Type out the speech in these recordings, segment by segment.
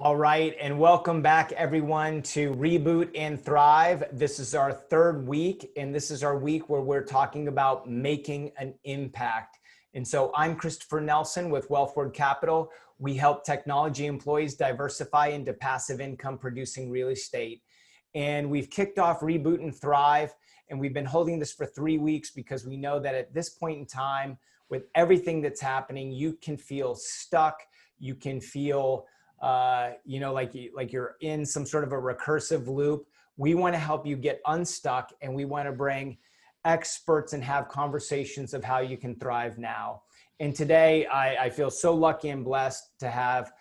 All right, and welcome back everyone to Reboot and Thrive. This is our third week, and this is our week where we're talking about making an impact. And so I'm Christopher Nelson with Wealthward Capital. We help technology employees diversify into passive income producing real estate. And we've kicked off Reboot and Thrive, and we've been holding this for 3 weeks because we know that at this point in time, with everything that's happening, you can feel stuck. You can feel like you're in some sort of a recursive loop. We want to help you get unstuck, and we want to bring experts and have conversations of how you can thrive now. And today I feel so lucky and blessed to have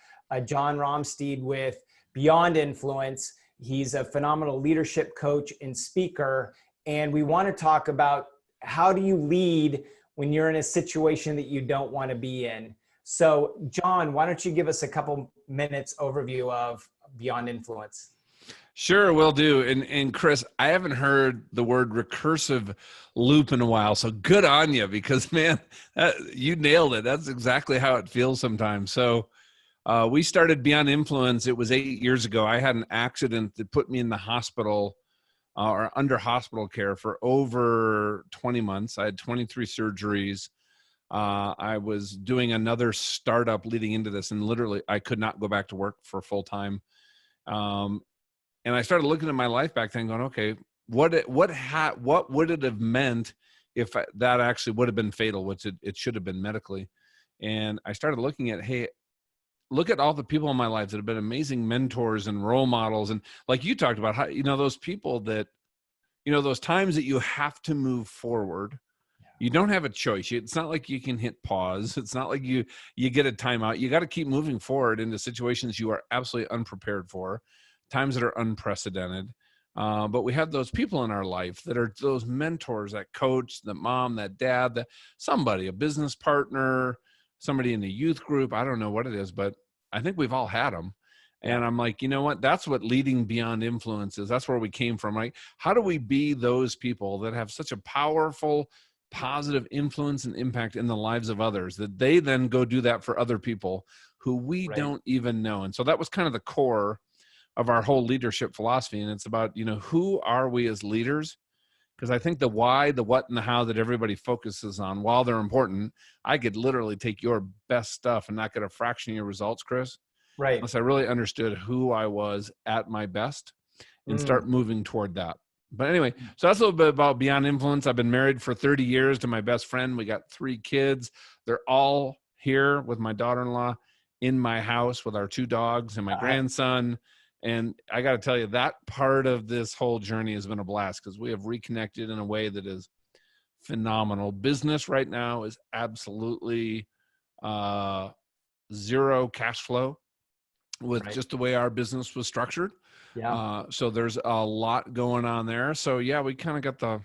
John Ramstead with Beyond Influence. He's a phenomenal leadership coach and speaker. And we want to talk about how do you lead when you're in a situation that you don't want to be in. So, John, why don't you give us a couple minutes overview of Beyond Influence? Sure, will do. And Chris, I haven't heard the word recursive loop in a while, so good on you because, man, you nailed it. That's exactly how it feels sometimes. So we started Beyond Influence. It was 8 years ago. I had an accident that put me in the hospital or under hospital care for over 20 months. I had 23 surgeries. I was doing another startup leading into this, and literally I could not go back to work for full time. And I started looking at my life back then going, okay, what would it have meant if that actually would have been fatal, which it should have been medically. And I started looking at, hey, look at all the people in my life that have been amazing mentors and role models. And like you talked about, how, those people that, those times that you have to move forward. You don't have a choice. It's not like you can hit pause. It's not like you get a timeout. You got to keep moving forward into situations you are absolutely unprepared for, times that are unprecedented. But we have those people in our life that are those mentors, that coach, that mom, that dad, somebody, a business partner, somebody in the youth group. I don't know what it is, but I think we've all had them. And I'm like, you know what? That's what leading Beyond Influence is. That's where we came from. Like, how do we be those people that have such a powerful, positive influence and impact in the lives of others that they then go do that for other people who we don't even know? And so that was kind of the core of our whole leadership philosophy. And it's about, who are we as leaders? Because I think the why, the what, and the how that everybody focuses on, while they're important, I could literally take your best stuff and not get a fraction of your results, Chris. Right. Unless I really understood who I was at my best and start moving toward that. But anyway, so that's a little bit about Beyond Influence. I've been married for 30 years to my best friend. We got 3 kids. They're all here with my daughter-in-law in my house with our 2 dogs and my grandson. And I got to tell you, that part of this whole journey has been a blast because we have reconnected in a way that is phenomenal. Business right now is absolutely zero cash flow with just the way our business was structured. Yeah. So there's a lot going on there. So yeah, we kind of got the,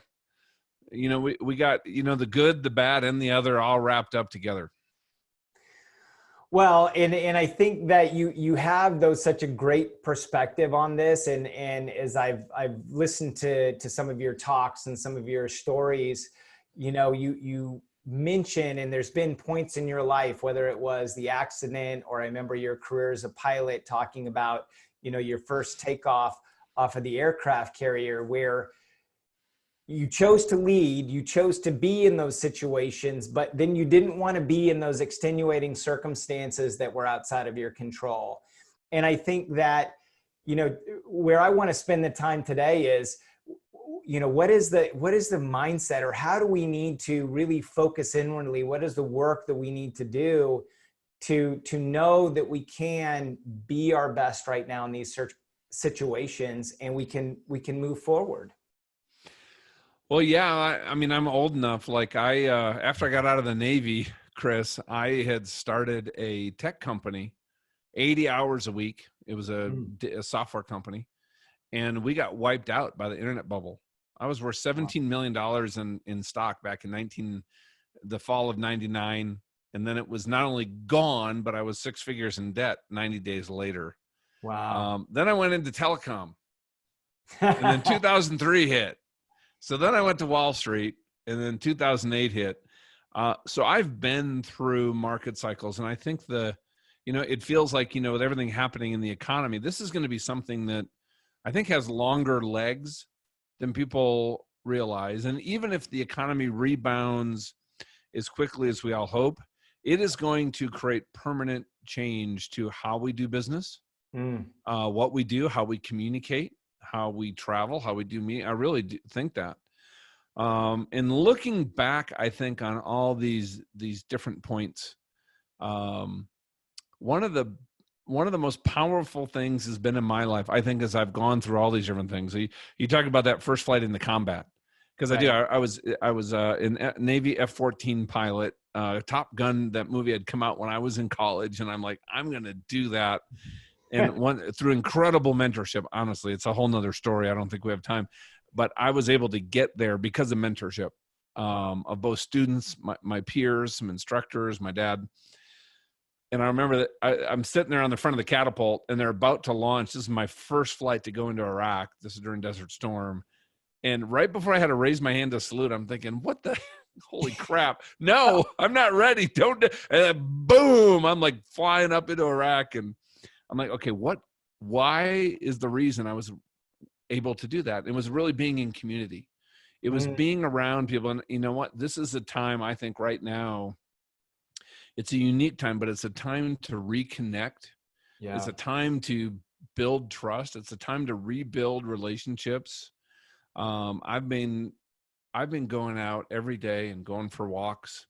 we got, the good, the bad, and the other all wrapped up together. Well, and I think that you have such a great perspective on this. And as I've listened to some of your talks and some of your stories, you mention, and there's been points in your life, whether it was the accident or I remember your career as a pilot talking about, your first takeoff off of the aircraft carrier, where you chose to lead, you chose to be in those situations, but then you didn't want to be in those extenuating circumstances that were outside of your control. And I think that, where I want to spend the time today is, what is the mindset, or how do we need to really focus inwardly? What is the work that we need to do to know that we can be our best right now in these situations, and we can move forward? Well, yeah, I mean, I'm old enough. Like after I got out of the Navy, Chris, I had started a tech company, 80 hours a week. It was a software company, and we got wiped out by the internet bubble. I was worth $17 million in stock back in the fall of 99. And then it was not only gone, but I was 6 figures in debt 90 days later. Wow. Then I went into telecom, and then 2003 hit. So then I went to Wall Street, and then 2008 hit. So I've been through market cycles, and I think it feels like, with everything happening in the economy, this is going to be something that I think has longer legs than people realize. And even if the economy rebounds as quickly as we all hope, it is going to create permanent change to how we do business, what we do, how we communicate, how we travel, how we do meet. I really do think that. And looking back, I think on all these different points, one of the most powerful things has been in my life, I think, as I've gone through all these different things. You talk about that first flight into combat, because I do. I was in Navy F-14 pilot. Top Gun, that movie had come out when I was in college, and I'm like, I'm going to do that. And through incredible mentorship, honestly, it's a whole nother story. I don't think we have time, but I was able to get there because of mentorship of both students, my peers, some instructors, my dad. And I remember that I'm sitting there on the front of the catapult, and they're about to launch. This is my first flight to go into Iraq. This is during Desert Storm. And right before I had to raise my hand to salute, I'm thinking, what the holy crap? No, I'm not ready. Don't. And then boom, I'm like flying up into Iraq. And I'm like, okay, why is the reason I was able to do that? It was really being in community. It was being around people. And you know what? This is a time, I think, right now, it's a unique time, but it's a time to reconnect. Yeah. It's a time to build trust. It's a time to rebuild relationships. I've been going out every day and going for walks,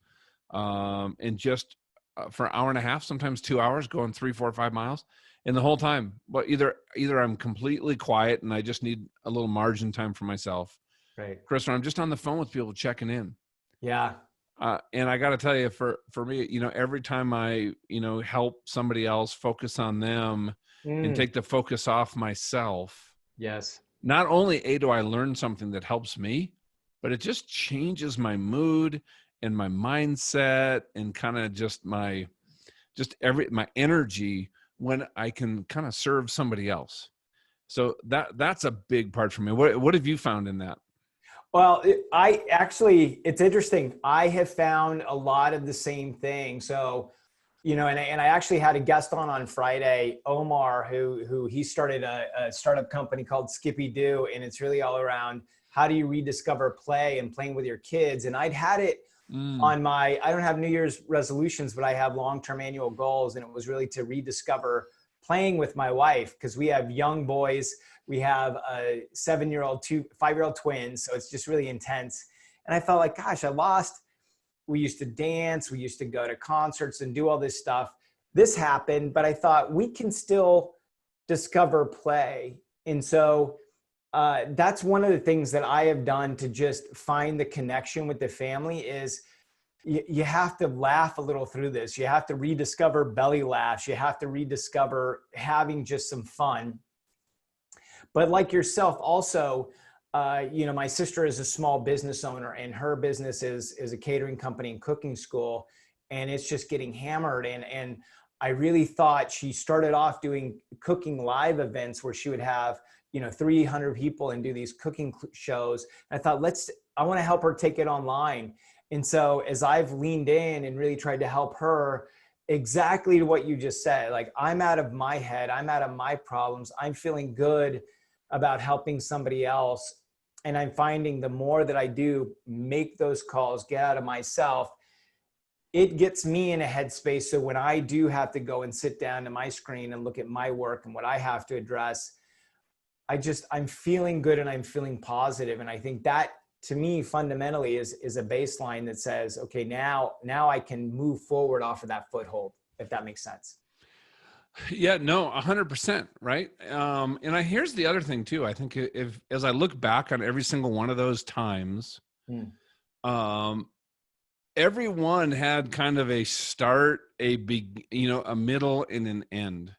and just for an hour and a half, sometimes 2 hours, going 3, 4, 5 miles. And the whole time, but either I'm completely quiet and I just need a little margin time for myself. Right. Chris, or I'm just on the phone with people checking in. Yeah. And I got to tell you, for me, every time I, help somebody else, focus on them and take the focus off myself. Yes. Not only do I learn something that helps me, but it just changes my mood and my mindset and kind of just my energy when I can kind of serve somebody else. So that's a big part for me. What have you found in that? Well, it's interesting. I have found a lot of the same thing. So, and I actually had a guest on Friday, Omar, who he started a startup company called Skippy Doo, and it's really all around how do you rediscover play and playing with your kids. And I'd had it on I don't have New Year's resolutions, but I have long-term annual goals, and it was really to rediscover playing with my wife, because we have young boys. We have a 7-year-old, 5-year-old twins. So it's just really intense. And I felt like, gosh, we used to dance. We used to go to concerts and do all this stuff. This happened, but I thought we can still discover play. And so that's one of the things that I have done to just find the connection with the family is you have to laugh a little through this. You have to rediscover belly laughs. You have to rediscover having just some fun. But like yourself also, my sister is a small business owner, and her business is a catering company and cooking school, and it's just getting hammered. And I really thought she started off doing cooking live events where she would have, 300 people and do these cooking shows. And I thought, I want to help her take it online. And so as I've leaned in and really tried to help her, exactly what you just said, like I'm out of my head, I'm out of my problems, I'm feeling good about helping somebody else. And I'm finding the more that I do make those calls, get out of myself, it gets me in a headspace. So when I do have to go and sit down to my screen and look at my work and what I have to address, I'm feeling good and I'm feeling positive. And I think that to me fundamentally is a baseline that says, okay, now I can move forward off of that foothold, if that makes sense. Yeah, no, 100%. Right. And here's the other thing too. I think as I look back on every single one of those times, everyone had kind of a start, a middle and an end.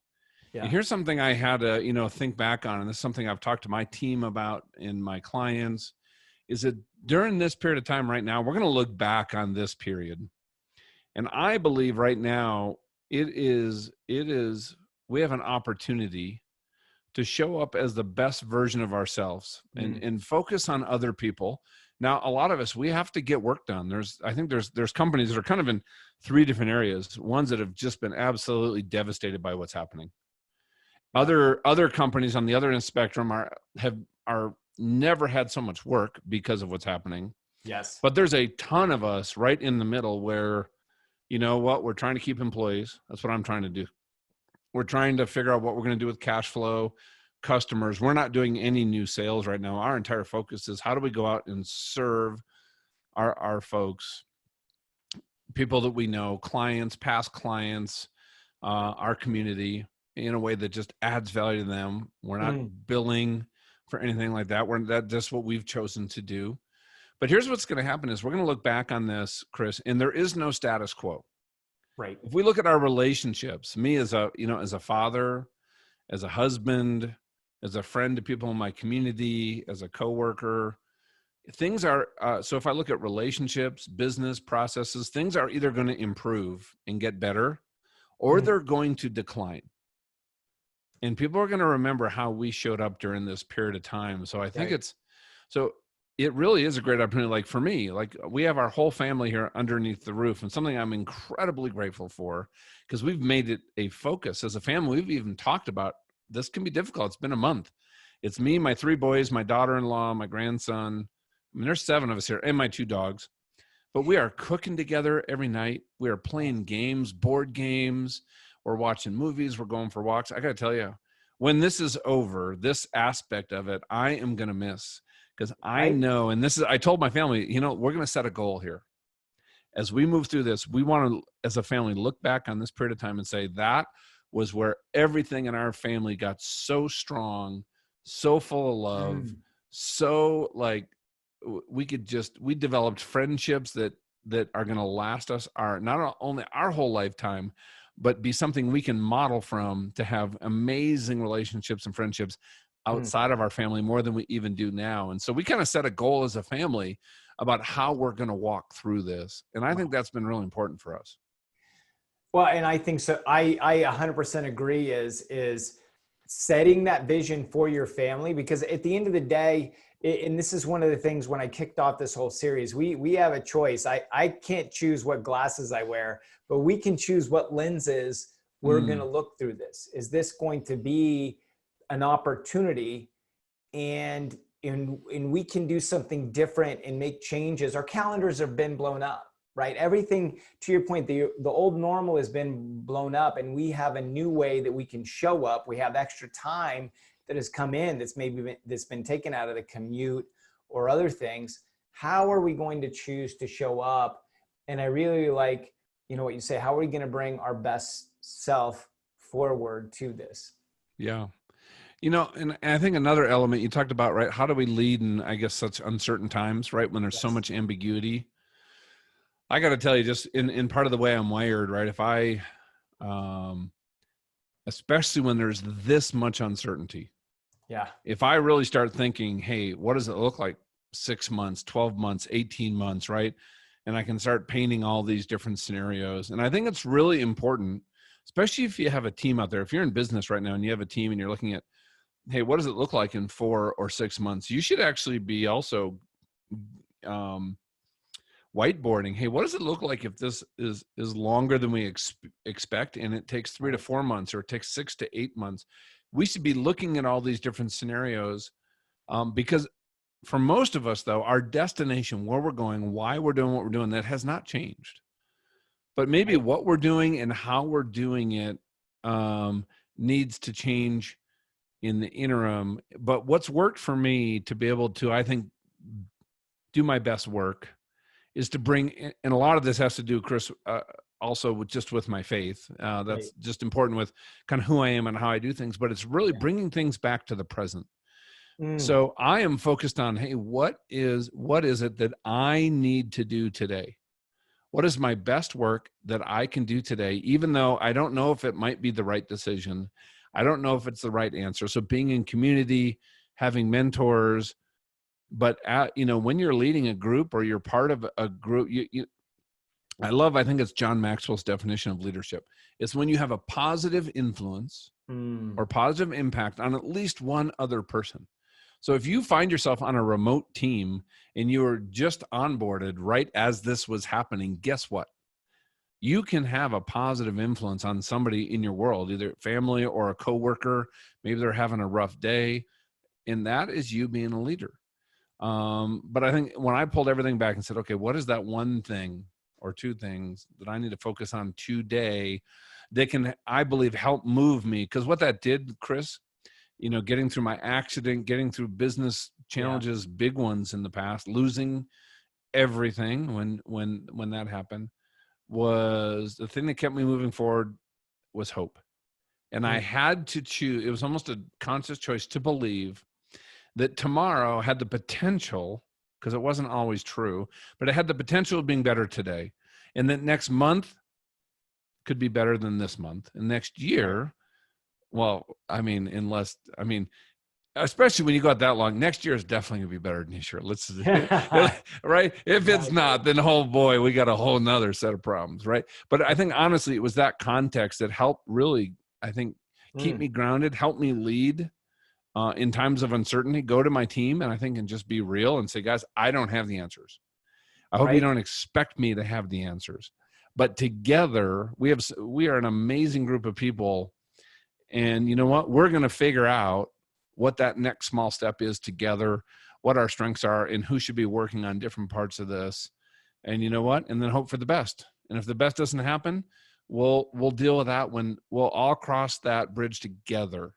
Yeah. And here's something I had to, think back on. And this is something I've talked to my team about and my clients, is that during this period of time right now, we're going to look back on this period. And I believe right now, we have an opportunity to show up as the best version of ourselves and focus on other people. Now, a lot of us, we have to get work done. I think there's companies that are kind of in three different areas. Ones that have just been absolutely devastated by what's happening. Yeah. Other companies on the other end of the spectrum are never had so much work because of what's happening. Yes. But there's a ton of us right in the middle where, you know what, we're trying to keep employees. That's what I'm trying to do. We're trying to figure out what we're going to do with cash flow, customers. We're not doing any new sales right now. Our entire focus is how do we go out and serve our folks, people that we know, clients, past clients, our community in a way that just adds value to them. We're not billing for anything like that. That's just what we've chosen to do. But here's what's going to happen is we're going to look back on this, Chris, and there is no status quo. Right. If we look at our relationships, me as a father, as a husband, as a friend to people in my community, as a coworker, things are, so if I look at relationships, business processes, things are either going to improve and get better, or they're going to decline. And people are going to remember how we showed up during this period of time. So I think it really is a great opportunity. Like for me, like we have our whole family here underneath the roof, and something I'm incredibly grateful for, because we've made it a focus as a family. We've even talked about this can be difficult. It's been a month. It's me, my 3 boys, my daughter-in-law, my grandson. I mean, there's 7 of us here, and my 2 dogs. But we are cooking together every night. We are playing games, board games. We're watching movies. We're going for walks. I got to tell you, when this is over, this aspect of it, I am going to miss. Because I know, and I told my family, we're going to set a goal here. As we move through this, we want to, as a family, look back on this period of time and say that was where everything in our family got so strong, so full of love, so like we developed friendships that are going to last us not only our whole lifetime, but be something we can model from to have amazing relationships and friendships outside of our family more than we even do now. And so we kind of set a goal as a family about how we're going to walk through this. And I think that's been really important for us. Well, and I think so. I 100% agree is setting that vision for your family, because at the end of the day, and this is one of the things when I kicked off this whole series, we have a choice. I can't choose what glasses I wear, but we can choose what lenses we're going to look through this. Is this going to be an opportunity, and we can do something different and make changes? Our calendars have been blown up, right? Everything, to your point, the old normal has been blown up, and we have a new way that we can show up. We have extra time that has come in that's been taken out of the commute or other things. How are we going to choose to show up? And I really like, what you say, how are we going to bring our best self forward to this? Yeah. And I think another element you talked about, right? How do we lead in, I guess, such uncertain times, right? When there's so much ambiguity. I got to tell you, just in part of the way I'm wired, right? If I, especially when there's this much uncertainty. Yeah. If I really start thinking, hey, what does it look like 6 months, 12 months, 18 months, right? And I can start painting all these different scenarios. And I think it's really important, especially if you have a team out there. If you're in business right now and you have a team and you're looking at, hey, what does it look like in 4 or 6 months? You should actually be also whiteboarding. Hey, what does it look like if this is longer than we expect, and it takes 3 to 4 months, or it takes 6 to 8 months? We should be looking at all these different scenarios, because for most of us, though, our destination, where we're going, why we're doing what we're doing, that has not changed. But maybe what we're doing and how we're doing it needs to change in the interim. But what's worked for me to be able to, I think, do my best work is to bring, and a lot of this has to do, Chris, also with my faith. That's just important with kind of who I am and how I do things, but it's really bringing things back to the present. So I am focused on, hey, what is it that I need to do today? What is my best work that I can do today, even though I don't know if it might be the right decision? I don't know if it's the right answer. So being in community, having mentors, but when you're leading a group or you're part of a group, I think it's John Maxwell's definition of leadership. It's when you have a positive influence or positive impact on at least one other person. So if you find yourself on a remote team and you were just onboarded right as this was happening, guess what? You can have a positive influence on somebody in your world, either family or a coworker. Maybe they're having a rough day, and that is you being a leader. But I think when I pulled everything back and said, okay, what is that one thing or two things that I need to focus on today that can, I believe, help move me? Because what that did, Chris, getting through my accident, getting through business challenges, big ones in the past, losing everything when that happened, was the thing that kept me moving forward was hope. And I had to choose. It was almost a conscious choice to believe that tomorrow had the potential, because it wasn't always true, but it had the potential of being better today. And that next month could be better than this month. And next year, well, especially when you got that long, next year is definitely gonna be better than this year. Right? If it's not, then oh boy, we got a whole nother set of problems, right? But I think honestly, it was that context that helped really, I think, keep me grounded, help me lead in times of uncertainty, go to my team and just be real and say, guys, I don't have the answers. I hope you don't expect me to have the answers. But together, we are an amazing group of people. And you know what? We're going to figure out what that next small step is together, what our strengths are, and who should be working on different parts of this. And you know what? And then hope for the best. And if the best doesn't happen, we'll deal with that when we'll all cross that bridge together.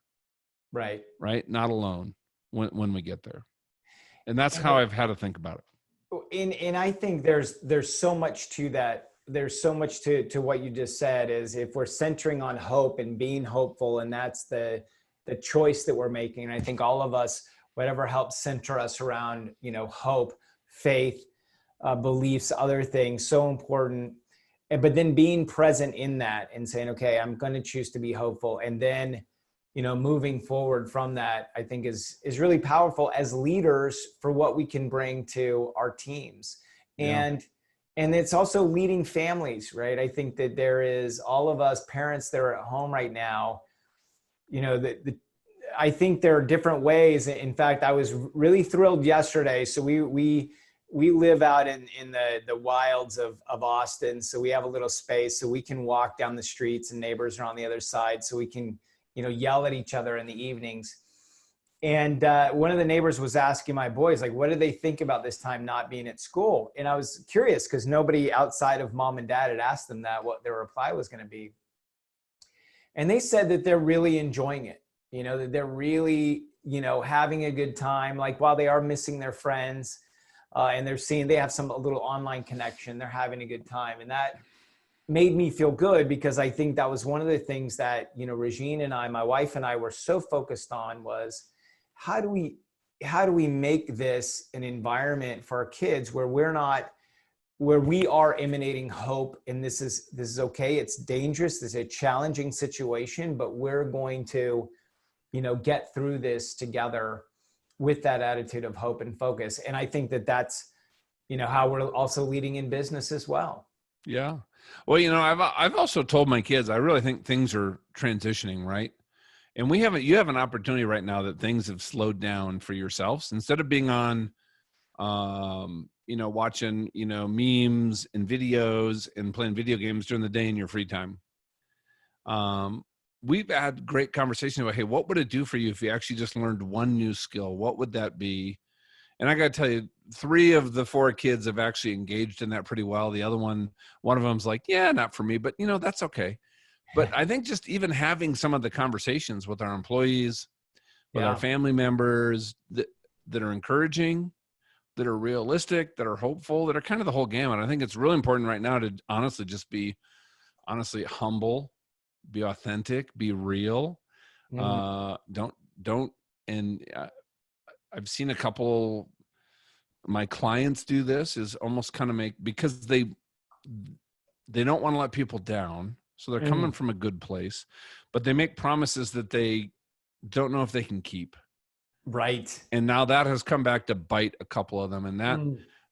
Right. Not alone when we get there. And that's how I've had to think about it. And I think there's so much to that. There's so much to what you just said, is if we're centering on hope and being hopeful, and that's the choice that we're making. And I think all of us, whatever helps center us around, hope, faith, beliefs, other things, so important. But then being present in that and saying, okay, I'm going to choose to be hopeful. And then, moving forward from that, I think is really powerful as leaders for what we can bring to our teams. And it's also leading families, right? I think that there is all of us parents that are at home right now, I think there are different ways. In fact, I was really thrilled yesterday. So we live out in the wilds of Austin. So we have a little space so we can walk down the streets and neighbors are on the other side. So we can, yell at each other in the evenings. And one of the neighbors was asking my boys, like, what do they think about this time not being at school? And I was curious because nobody outside of mom and dad had asked them that, what their reply was going to be. And they said that they're really enjoying it, that they're really, having a good time. Like while they are missing their friends and they have a little online connection, they're having a good time. And that made me feel good because I think that was one of the things that, Regine and I, my wife and I, were so focused on was how do we make this an environment for our kids where we are emanating hope, and this is okay. It's dangerous. This is a challenging situation, but we're going to, get through this together with that attitude of hope and focus. And I think that that's, how we're also leading in business as well. Yeah. Well, I've also told my kids, I really think things are transitioning, right? And you have an opportunity right now that things have slowed down for yourselves. Instead of being on, watching, memes and videos and playing video games during the day in your free time. We've had great conversations about, hey, what would it do for you if you actually just learned one new skill? What would that be? And I got to tell you, 3 of the 4 kids have actually engaged in that pretty well. The other one of them's like, yeah, not for me, but that's okay. But I think just even having some of the conversations with our employees, with our family members that are encouraging, that are realistic, that are hopeful, that are kind of the whole gamut. I think it's really important right now to honestly just be humble, be authentic, be real. Don't. And I've seen a couple, my clients do this, is almost kind of because they don't want to let people down. So they're coming from a good place, but they make promises that they don't know if they can keep. Right. And now that has come back to bite a couple of them. And that,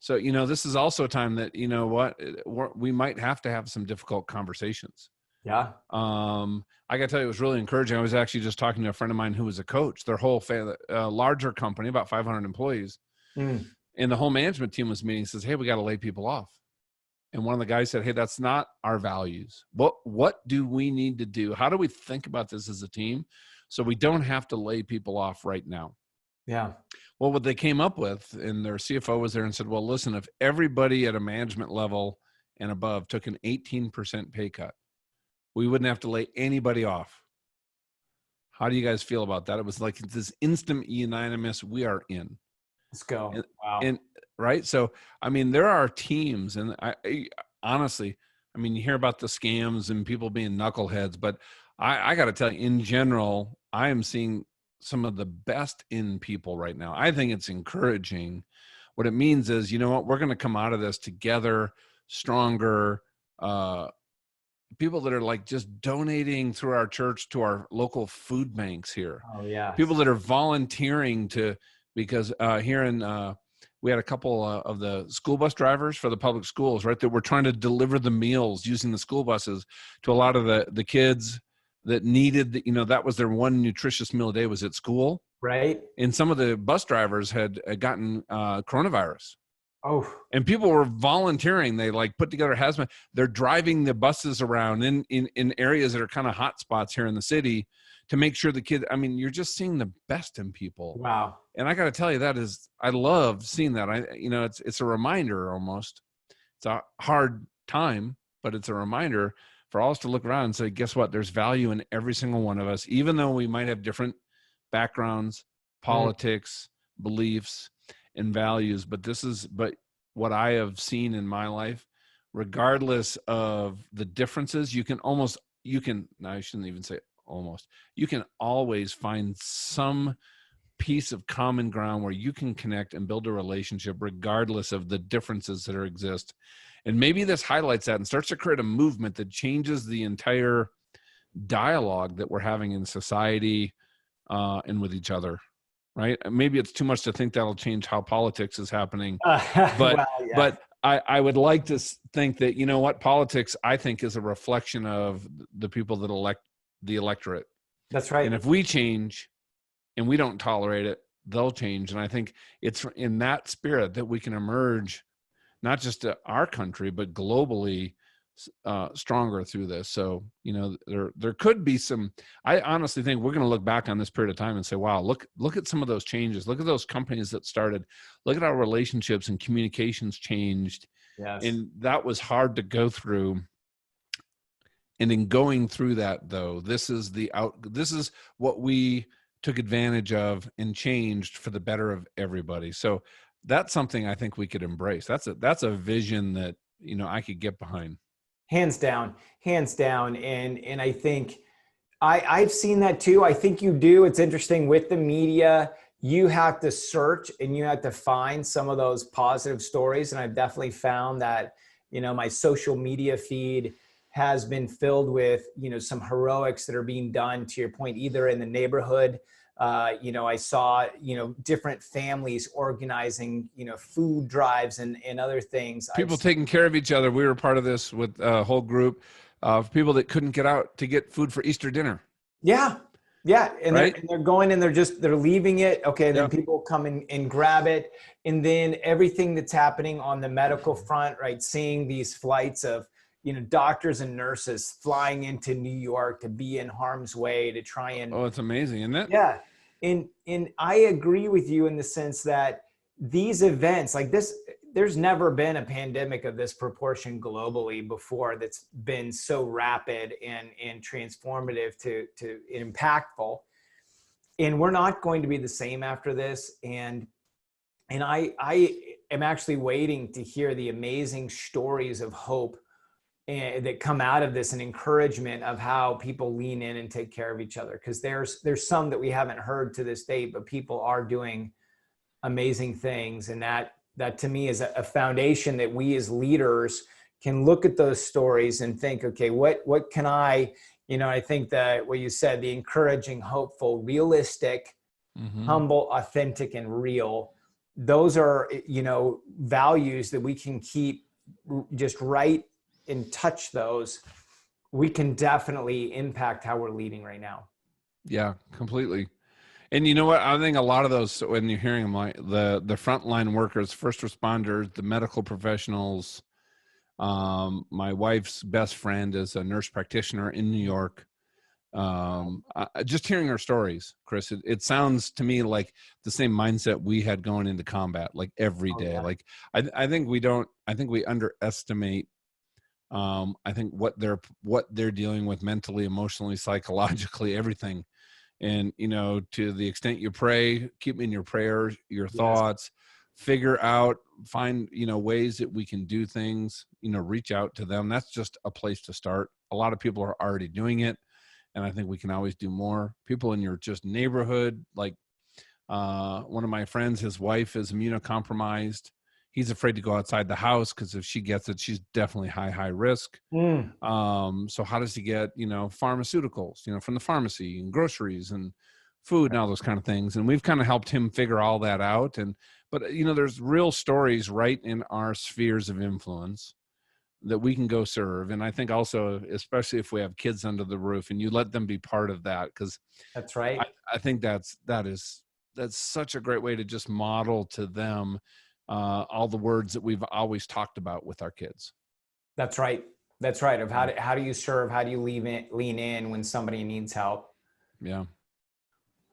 so, this is also a time that, we might have to have some difficult conversations. Yeah. I got to tell you, it was really encouraging. I was actually just talking to a friend of mine who was a coach. Their whole larger company, about 500 employees, Mm. and the whole management team was meeting. Says, "Hey, we got to lay people off." And one of the guys said, "Hey, that's not our values. What do we need to do? How do we think about this as a team so we don't have to lay people off right now?" Yeah. Well, what they came up with, and their CFO was there and said, "Well, listen, if everybody at a management level and above took an 18% pay cut, we wouldn't have to lay anybody off. How do you guys feel about that?" It was like this instant unanimous, we are in. Let's go. And, Wow. and right. So, I mean, there are teams, and I honestly, I mean, you hear about the scams and people being knuckleheads, but I got to tell you, in general, I am seeing some of the best in people right now. I think it's encouraging. What it means is, you know what, we're going to come out of this together, stronger, people that are like just donating through our church to our local food banks here. Oh yeah. People that are volunteering because here in, we had a couple of the school bus drivers for the public schools, right, that were trying to deliver the meals using the school buses to a lot of the kids that needed, that was their one nutritious meal a day was at school. Right. And some of the bus drivers had gotten coronavirus. Oh. And people were volunteering. They like put together hazmat. They're driving the buses around in areas that are kind of hot spots here in the city to make sure the kids, I mean, you're just seeing the best in people. Wow. And I got to tell you, I love seeing that. It's a reminder almost. It's a hard time, but it's a reminder for all us to look around and say, guess what? There's value in every single one of us, even though we might have different backgrounds, politics, beliefs, and values. But what I have seen in my life, regardless of the differences, I shouldn't even say almost, you can always find some piece of common ground where you can connect and build a relationship regardless of the differences that exist. And maybe this highlights that and starts to create a movement that changes the entire dialogue that we're having in society and with each other, right? Maybe it's too much to think that'll change how politics is happening, but I would like to think that, you know what, politics, I think, is a reflection of the people that elect the electorate. That's right. And if we change and we don't tolerate it, they'll change. And I think it's in that spirit that we can emerge, not just to our country, but globally stronger through this. So, there could be I honestly think we're going to look back on this period of time and say, wow, look at some of those changes. Look at those companies that started. Look at our relationships and communications changed. Yes. And that was hard to go through. And in going through that, though, this is what we took advantage of and changed for the better of everybody. So that's something I think we could embrace. That's a vision that, I could get behind. Hands down. And I think I've seen that too. I think you do. It's interesting with the media, you have to search and you have to find some of those positive stories. And I've definitely found that, my social media feed has been filled with, some heroics that are being done, to your point, either in the neighborhood. I saw, different families organizing, food drives and other things. People taking care of each other. We were part of this with a whole group of people that couldn't get out to get food for Easter dinner. Yeah. Yeah. And, right? they're going and they're leaving it. Okay. Then people come and grab it. And then everything that's happening on the medical front, right? Seeing these flights of, doctors and nurses flying into New York to be in harm's way to try and. Oh, it's amazing, isn't it? Yeah. And I agree with you in the sense that these events like this, there's never been a pandemic of this proportion globally before that's been so rapid and transformative to impactful. And we're not going to be the same after this. And I am actually waiting to hear the amazing stories of hope that come out of this and encouragement of how people lean in and take care of each other. Because there's some that we haven't heard to this date, but people are doing amazing things. And that to me is a foundation that we as leaders can look at those stories and think, okay, what can I think that what you said, the encouraging, hopeful, realistic, humble, authentic, and real, those are, values that we can keep just right and touch those we can definitely impact how we're leading right now. Yeah, completely. And you know what? I think a lot of those, when you're hearing them, like the frontline workers, first responders, the medical professionals. My wife's best friend is a nurse practitioner in New York. Just hearing her stories, Chris, it sounds to me like the same mindset we had going into combat, like every Oh, day. yeah. Like I think we underestimate. I think what they're dealing with mentally, emotionally, psychologically, everything. And, to the extent you pray, keep in your prayers, your Yes, thoughts, figure out, find, ways that we can do things, reach out to them. That's just a place to start. A lot of people are already doing it. And I think we can always do more. People in your just neighborhood, like one of my friends, his wife is immunocompromised. He's afraid to go outside the house because if she gets it, she's definitely high risk. mm, So how does he get, pharmaceuticals, from the pharmacy and groceries and food and all those kind of things. And we've kind of helped him figure all that out. But there's real stories right in our spheres of influence that we can go serve. And I think also, especially if we have kids under the roof and you let them be part of that, because that's right. I think that's such a great way to just model to them all the words that we've always talked about with our kids. That's right. That's right. Of how do you serve? How do you lean in when somebody needs help? Yeah.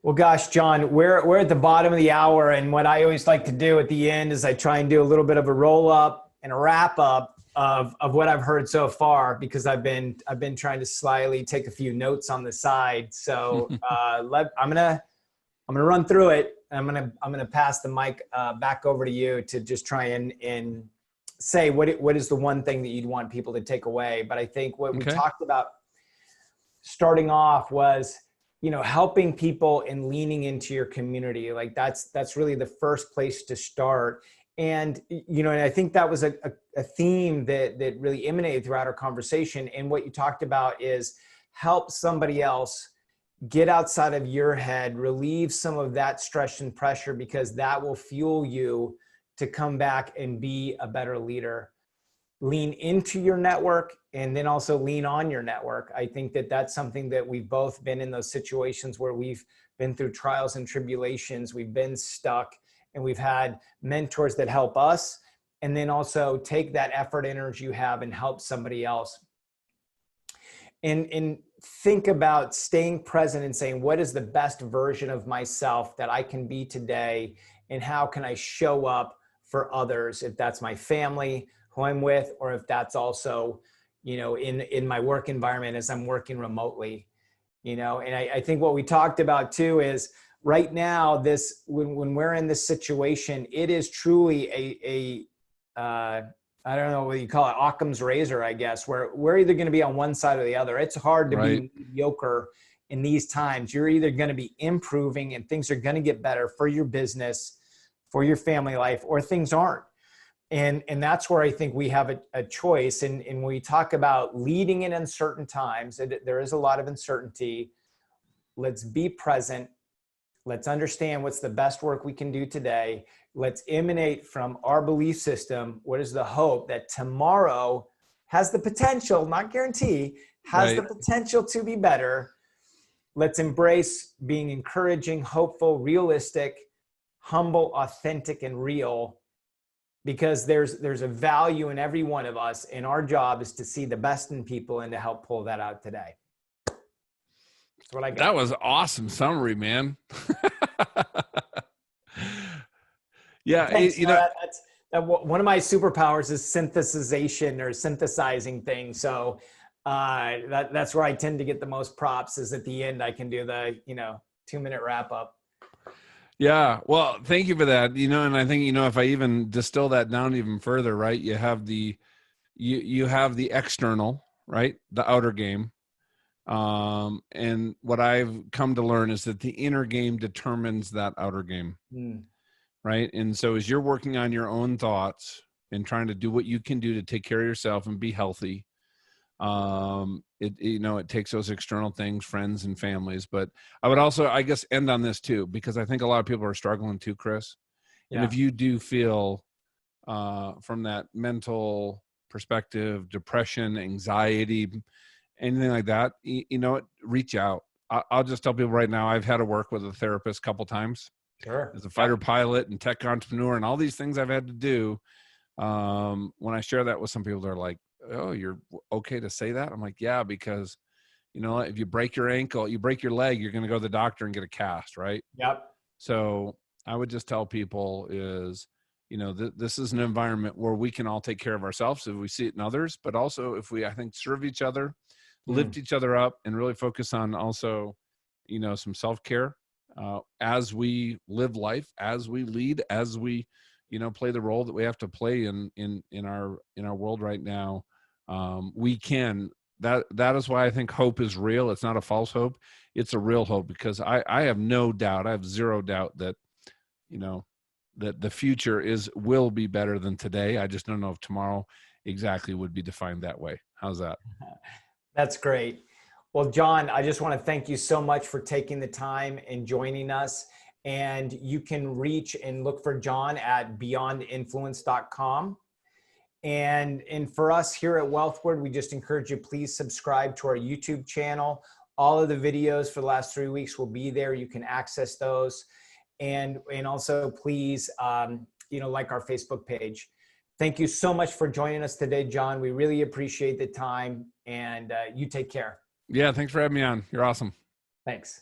Well, gosh, John, we're at the bottom of the hour, and what I always like to do at the end is I try and do a little bit of a roll up and a wrap up of what I've heard so far, because I've been trying to slyly take a few notes on the side. So I'm gonna run through it. I'm gonna pass the mic back over to you to just try and say what is the one thing that you'd want people to take away. But I think what we talked about starting off was, helping people and leaning into your community. Like that's really the first place to start. And, and I think that was a theme that really emanated throughout our conversation. And what you talked about is help somebody else get outside of your head, relieve some of that stress and pressure, because that will fuel you to come back and be a better leader. Lean into your network and then also lean on your network. I think that that's something that we've both been in, those situations where we've been through trials and tribulations, we've been stuck, and we've had mentors that help us, and then also take that effort, energy you have and help somebody else. And think about staying present and saying, what is the best version of myself that I can be today? And how can I show up for others? If that's my family, who I'm with, or if that's also, in my work environment as I'm working remotely, and I think what we talked about too is right now, when we're in this situation, it is truly I don't know what you call it, Occam's razor, I guess, where we're either going to be on one side or the other. It's hard to be mediocre in these times. You're either going to be improving and things are going to get better for your business, for your family life, or things aren't. And that's where I think we have a choice. And when we talk about leading in uncertain times, there is a lot of uncertainty. Let's be present. Let's understand what's the best work we can do today. Let's emanate from our belief system. What is the hope that tomorrow has the potential, not guarantee, has the potential to be better. Let's embrace being encouraging, hopeful, realistic, humble, authentic, and real, because there's a value in every one of us, and our job is to see the best in people and to help pull that out today. That's what I got. That was awesome summary, man. Yeah. Thanks. That's one of my superpowers is synthesization or synthesizing things. So that's where I tend to get the most props, is at the end I can do the 2-minute wrap up. Yeah. Well, thank you for that. And I think, if I even distill that down even further, right, you have the external, right, the outer game. And what I've come to learn is that the inner game determines that outer game. Right. And so as you're working on your own thoughts and trying to do what you can do to take care of yourself and be healthy, it takes those external things, friends and families. But I would also, I guess, end on this too, because I think a lot of people are struggling too, Chris. And if you do feel from that mental perspective, depression, anxiety, anything like that, you know what, reach out. I'll just tell people right now, I've had to work with a therapist a couple times Sure. as a fighter pilot and tech entrepreneur and all these things I've had to do. When I share that with some people, they're like, oh, you're okay to say that? I'm like, yeah, because you know, if you break your ankle, you break your leg, you're going to go to the doctor and get a cast, right? Yep. So I would just tell people is, you know, this is an environment where we can all take care of ourselves if we see it in others, but also if we, I think, serve each other, lift each other up, and really focus on also, you know, some self-care as we live life, as we lead, as we, you know, play the role that we have to play in our world right now. We can. That is why I think hope is real. It's not a false hope. It's a real hope, because I have no doubt, I have zero doubt that, you know, that the future will be better than today. I just don't know if tomorrow exactly would be defined that way. How's that? That's great. Well, John, I just want to thank you so much for taking the time and joining us. And you can reach and look for John at beyondinfluence.com. And for us here at Wealthward, we just encourage you, please subscribe to our YouTube channel. All of the videos for the last 3 weeks will be there. You can access those. And also please, you know, like our Facebook page. Thank you so much for joining us today, John. We really appreciate the time, and you take care. Yeah. Thanks for having me on. You're awesome. Thanks.